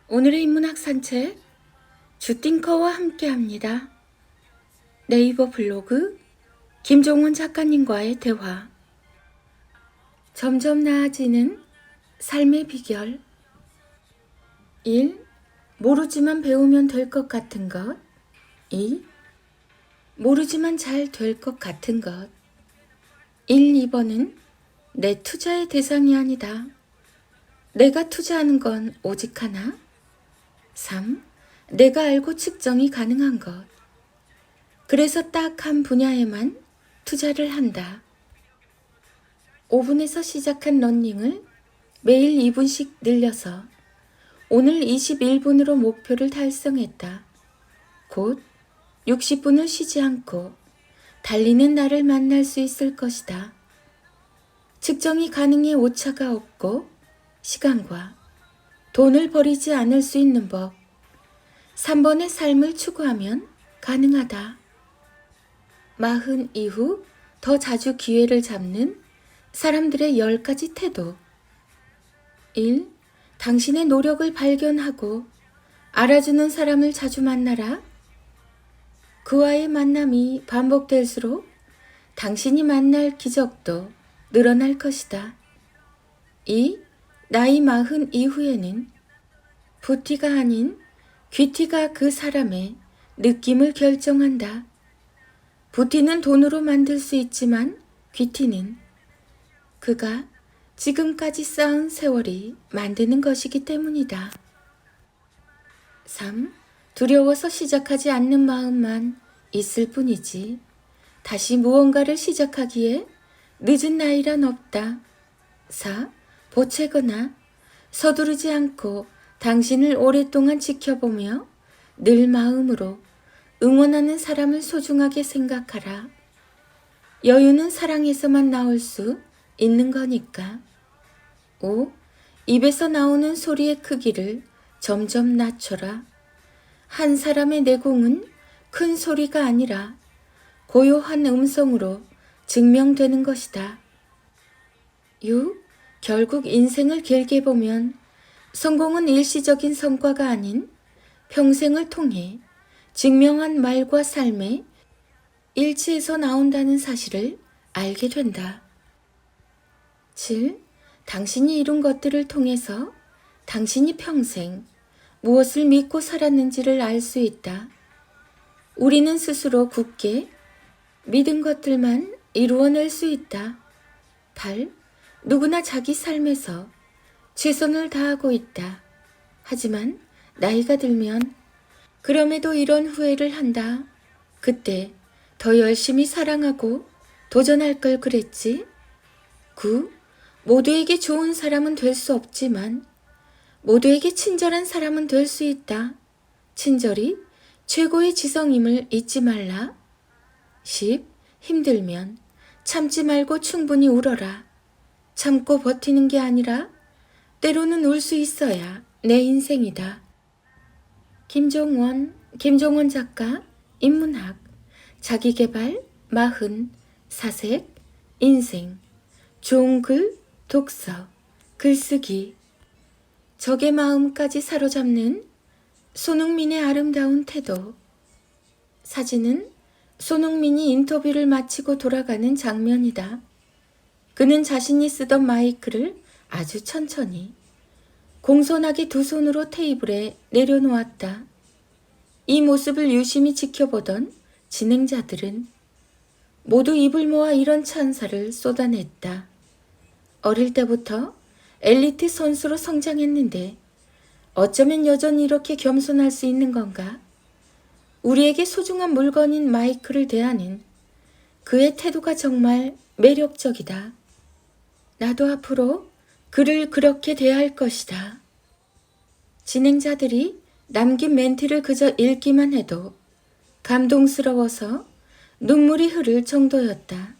오늘의 인문학 산책 주띵커와 함께합니다. 네이버 블로그 김종원 작가님과의 대화. 점점 나아지는 삶의 비결. 1. 모르지만 배우면 될 것 같은 것. 2. 모르지만 잘 될 것 같은 것. 1, 2번은 내 투자의 대상이 아니다. 내가 투자하는 건 오직 하나. 3. 내가 알고 측정이 가능한 것. 그래서 딱 한 분야에만 투자를 한다. 5분에서 시작한 러닝을 매일 2분씩 늘려서 오늘 21분으로 목표를 달성했다. 곧 60분을 쉬지 않고 달리는 나를 만날 수 있을 것이다. 측정이 가능해 오차가 없고 시간과 돈을 버리지 않을 수 있는 법. 3번의 삶을 추구하면 가능하다. 40 이후 더 자주 기회를 잡는 사람들의 10가지 태도. 1. 당신의 노력을 발견하고 알아주는 사람을 자주 만나라. 그와의 만남이 반복될수록 당신이 만날 기적도 늘어날 것이다. 2. 나이 40 이후에는 부티가 아닌 귀티가 그 사람의 느낌을 결정한다. 부티는 돈으로 만들 수 있지만 귀티는 그가 지금까지 쌓은 세월이 만드는 것이기 때문이다. 3. 두려워서 시작하지 않는 마음만 있을 뿐이지 다시 무언가를 시작하기에 늦은 나이란 없다. 4. 보채거나 서두르지 않고 당신을 오랫동안 지켜보며 늘 마음으로 응원하는 사람을 소중하게 생각하라. 여유는 사랑에서만 나올 수 있는 거니까. 5. 입에서 나오는 소리의 크기를 점점 낮춰라. 한 사람의 내공은 큰 소리가 아니라 고요한 음성으로 증명되는 것이다. 6. 결국 인생을 길게 보면 성공은 일시적인 성과가 아닌 평생을 통해 증명한 말과 삶의 일치에서 나온다는 사실을 알게 된다. 7. 당신이 이룬 것들을 통해서 당신이 평생 무엇을 믿고 살았는지를 알 수 있다. 우리는 스스로 굳게 믿은 것들만 이루어낼 수 있다. 8. 누구나 자기 삶에서 최선을 다하고 있다. 하지만 나이가 들면 그럼에도 이런 후회를 한다. 그때 더 열심히 사랑하고 도전할 걸 그랬지. 9. 모두에게 좋은 사람은 될 수 없지만 모두에게 친절한 사람은 될 수 있다. 친절이 최고의 지성임을 잊지 말라. 10. 힘들면 참지 말고 충분히 울어라. 참고 버티는 게 아니라 때로는 울 수 있어야 내 인생이다. 김종원 작가, 인문학, 자기계발, 40, 사색, 인생, 좋은 글, 독서, 글쓰기, 적의 마음까지 사로잡는 손흥민의 아름다운 태도. 사진은 손흥민이 인터뷰를 마치고 돌아가는 장면이다. 그는 자신이 쓰던 마이크를 아주 천천히 공손하게 두 손으로 테이블에 내려놓았다. 이 모습을 유심히 지켜보던 진행자들은 모두 입을 모아 이런 찬사를 쏟아냈다. 어릴 때부터 엘리트 선수로 성장했는데 어쩌면 여전히 이렇게 겸손할 수 있는 건가? 우리에게 소중한 물건인 마이크를 대하는 그의 태도가 정말 매력적이다. 나도 앞으로 그를 그렇게 대할 것이다. 진행자들이 남긴 멘트를 그저 읽기만 해도 감동스러워서 눈물이 흐를 정도였다.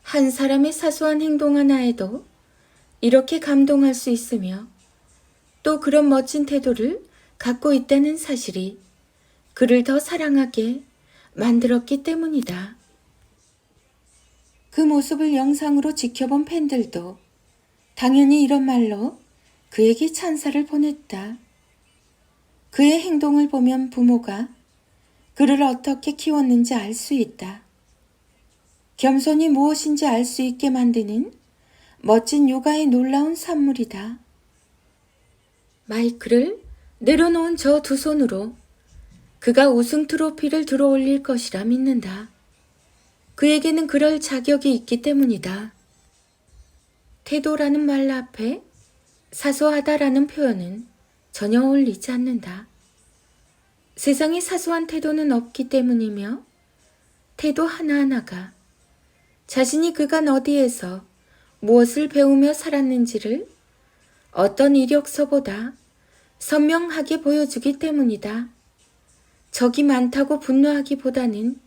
한 사람의 사소한 행동 하나에도 이렇게 감동할 수 있으며 또 그런 멋진 태도를 갖고 있다는 사실이 그를 더 사랑하게 만들었기 때문이다. 그 모습을 영상으로 지켜본 팬들도 당연히 이런 말로 그에게 찬사를 보냈다. 그의 행동을 보면 부모가 그를 어떻게 키웠는지 알 수 있다. 겸손이 무엇인지 알 수 있게 만드는 멋진 요가의 놀라운 산물이다. 마이크를 내려놓은 저 두 손으로 그가 우승 트로피를 들어올릴 것이라 믿는다. 그에게는 그럴 자격이 있기 때문이다. 태도라는 말 앞에 사소하다라는 표현은 전혀 어울리지 않는다. 세상에 사소한 태도는 없기 때문이며 태도 하나하나가 자신이 그간 어디에서 무엇을 배우며 살았는지를 어떤 이력서보다 선명하게 보여주기 때문이다. 적이 많다고 분노하기보다는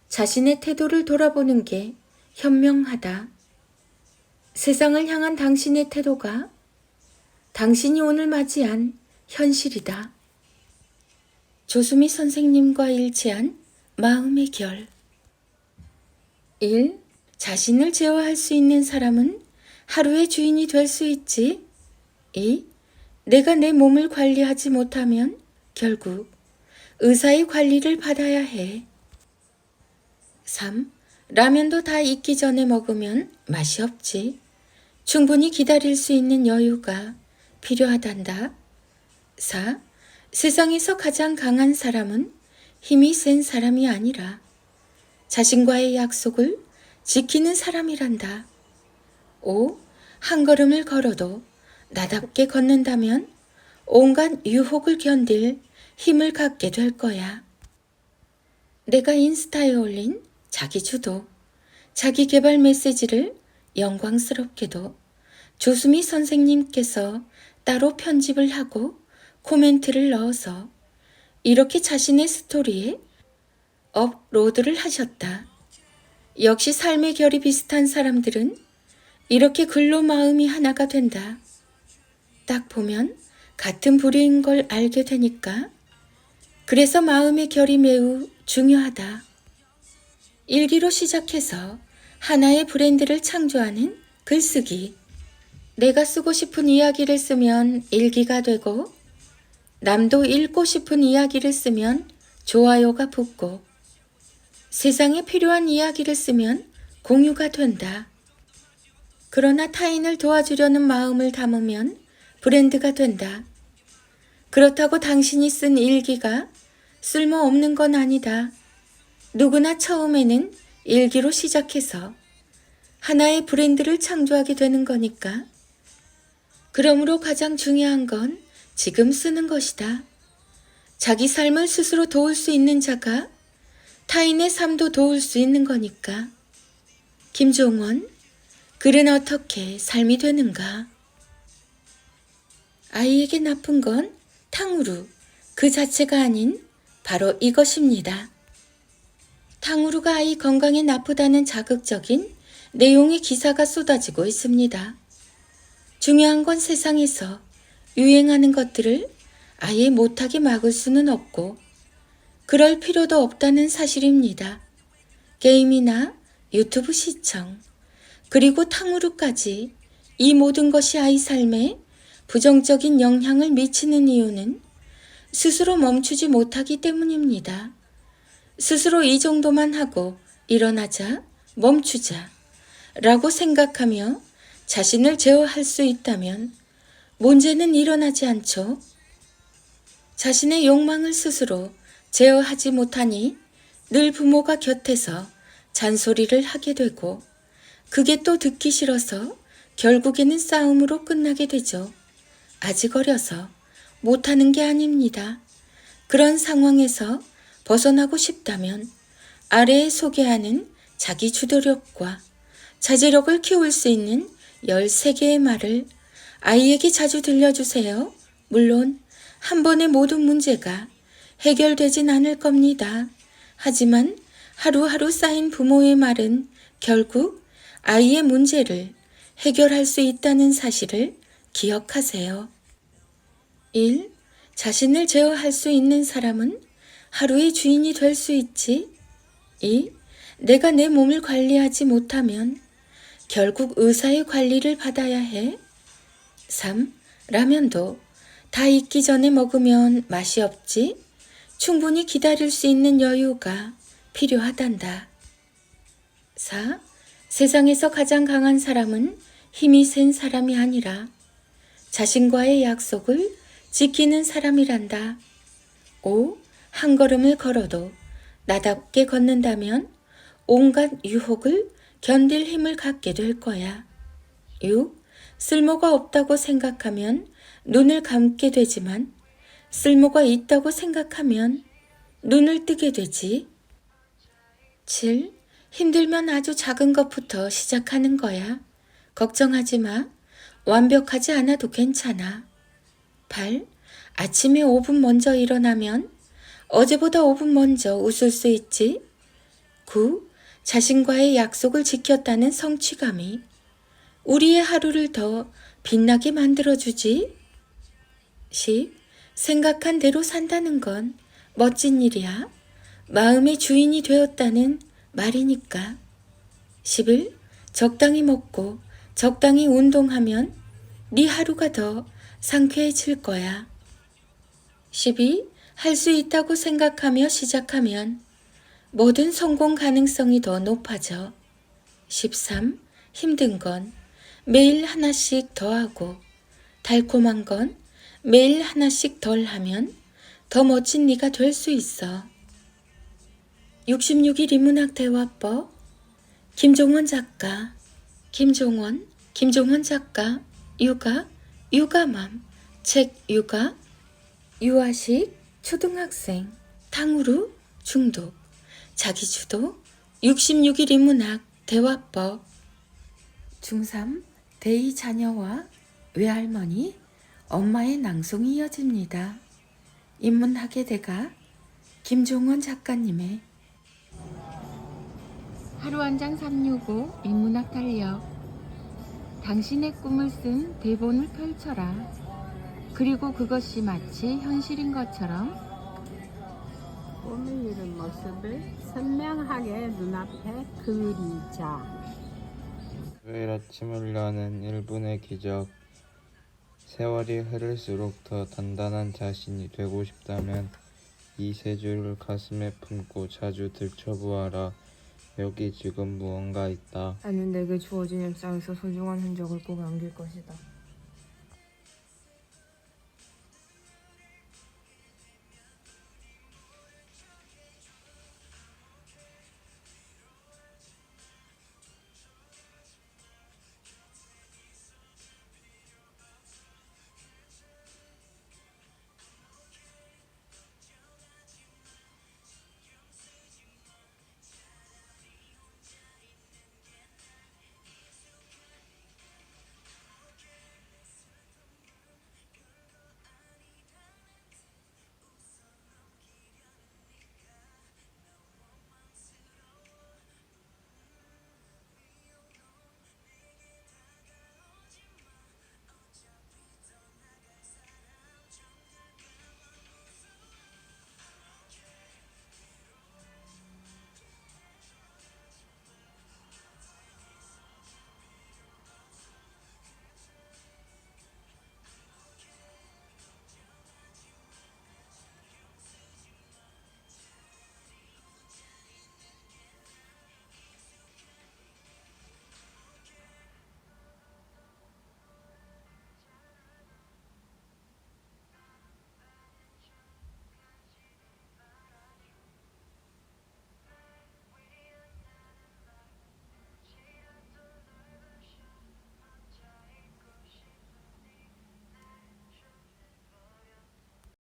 자신의 태도를 돌아보는 게 현명하다. 세상을 향한 당신의 태도가 당신이 오늘 맞이한 현실이다. 조수미 선생님과 일치한 마음의 결. 1. 자신을 제어할 수 있는 사람은 하루의 주인이 될 수 있지. 2. 내가 내 몸을 관리하지 못하면 결국 의사의 관리를 받아야 해. 3. 라면도 다 익기 전에 먹으면 맛이 없지. 충분히 기다릴 수 있는 여유가 필요하단다. 4. 세상에서 가장 강한 사람은 힘이 센 사람이 아니라 자신과의 약속을 지키는 사람이란다. 5. 한 걸음을 걸어도 나답게 걷는다면 온갖 유혹을 견딜 힘을 갖게 될 거야. 내가 인스타에 올린 자기주도, 자기개발 메시지를 영광스럽게도 조수미 선생님께서 따로 편집을 하고 코멘트를 넣어서 이렇게 자신의 스토리에 업로드를 하셨다. 역시 삶의 결이 비슷한 사람들은 이렇게 글로 마음이 하나가 된다. 딱 보면 같은 부류인 걸 알게 되니까 그래서 마음의 결이 매우 중요하다. 일기로 시작해서 하나의 브랜드를 창조하는 글쓰기. 내가 쓰고 싶은 이야기를 쓰면 일기가 되고 남도 읽고 싶은 이야기를 쓰면 좋아요가 붙고 세상에 필요한 이야기를 쓰면 공유가 된다. 그러나 타인을 도와주려는 마음을 담으면 브랜드가 된다. 그렇다고 당신이 쓴 일기가 쓸모없는 건 아니다. 누구나 처음에는 일기로 시작해서 하나의 브랜드를 창조하게 되는 거니까. 그러므로 가장 중요한 건 지금 쓰는 것이다. 자기 삶을 스스로 도울 수 있는 자가 타인의 삶도 도울 수 있는 거니까. 김종원, 글은 어떻게 삶이 되는가? 아이에게 나쁜 건 탕후루 그 자체가 아닌 바로 이것입니다. 탕후루가 아이 건강에 나쁘다는 자극적인 내용의 기사가 쏟아지고 있습니다. 중요한 건 세상에서 유행하는 것들을 아예 못하게 막을 수는 없고 그럴 필요도 없다는 사실입니다. 게임이나 유튜브 시청, 그리고 탕후루까지 이 모든 것이 아이 삶에 부정적인 영향을 미치는 이유는 스스로 멈추지 못하기 때문입니다. 스스로 이 정도만 하고 일어나자, 멈추자 라고 생각하며 자신을 제어할 수 있다면 문제는 일어나지 않죠. 자신의 욕망을 스스로 제어하지 못하니 늘 부모가 곁에서 잔소리를 하게 되고 그게 또 듣기 싫어서 결국에는 싸움으로 끝나게 되죠. 아직 어려서 못하는 게 아닙니다. 그런 상황에서 벗어나고 싶다면 아래에 소개하는 자기 주도력과 자제력을 키울 수 있는 13개의 말을 아이에게 자주 들려주세요. 물론 한 번에 모든 문제가 해결되진 않을 겁니다. 하지만 하루하루 쌓인 부모의 말은 결국 아이의 문제를 해결할 수 있다는 사실을 기억하세요. 1. 자신을 제어할 수 있는 사람은 하루의 주인이 될 수 있지. 2. 내가 내 몸을 관리하지 못하면 결국 의사의 관리를 받아야 해. 3. 라면도 다 익기 전에 먹으면 맛이 없지. 충분히 기다릴 수 있는 여유가 필요하단다. 4. 세상에서 가장 강한 사람은 힘이 센 사람이 아니라 자신과의 약속을 지키는 사람이란다. 5. 한 걸음을 걸어도 나답게 걷는다면 온갖 유혹을 견딜 힘을 갖게 될 거야. 6. 쓸모가 없다고 생각하면 눈을 감게 되지만 쓸모가 있다고 생각하면 눈을 뜨게 되지. 7. 힘들면 아주 작은 것부터 시작하는 거야. 걱정하지 마. 완벽하지 않아도 괜찮아. 8. 아침에 5분 먼저 일어나면 어제보다 5분 먼저 웃을 수 있지. 9. 자신과의 약속을 지켰다는 성취감이 우리의 하루를 더 빛나게 만들어주지. 10. 생각한 대로 산다는 건 멋진 일이야. 마음의 주인이 되었다는 말이니까. 11. 적당히 먹고 적당히 운동하면 네 하루가 더 상쾌해질 거야. 12. 할 수 있다고 생각하며 시작하면 모든 성공 가능성이 더 높아져. 13. 힘든 건 매일 하나씩 더하고 달콤한 건 매일 하나씩 덜 하면 더 멋진 네가 될 수 있어. 66일 인문학 대화법 김종원 작가 김종원 작가 육아맘 책 육아 유아식 초등학생 탕후루 중독 자기주도 66일 인문학 대화법 중3 대이 자녀와 외할머니 엄마의 낭송이 이어집니다. 인문학의 대가 김종원 작가님의 하루 한 장 365 인문학 달력 당신의 꿈을 쓴 대본을 펼쳐라. 그리고 그것이 마치 현실인 것처럼 꿈을 이룬 모습을 선명하게 눈앞에 그리자. 토요일 아침을 여는 1분의 기적. 세월이 흐를수록 더 단단한 자신이 되고 싶다면 이 세 줄을 가슴에 품고 자주 들춰보아라. 여기 지금 무언가 있다. 나는 내게 주어진 일상에서 소중한 흔적을 꼭 남길 것이다.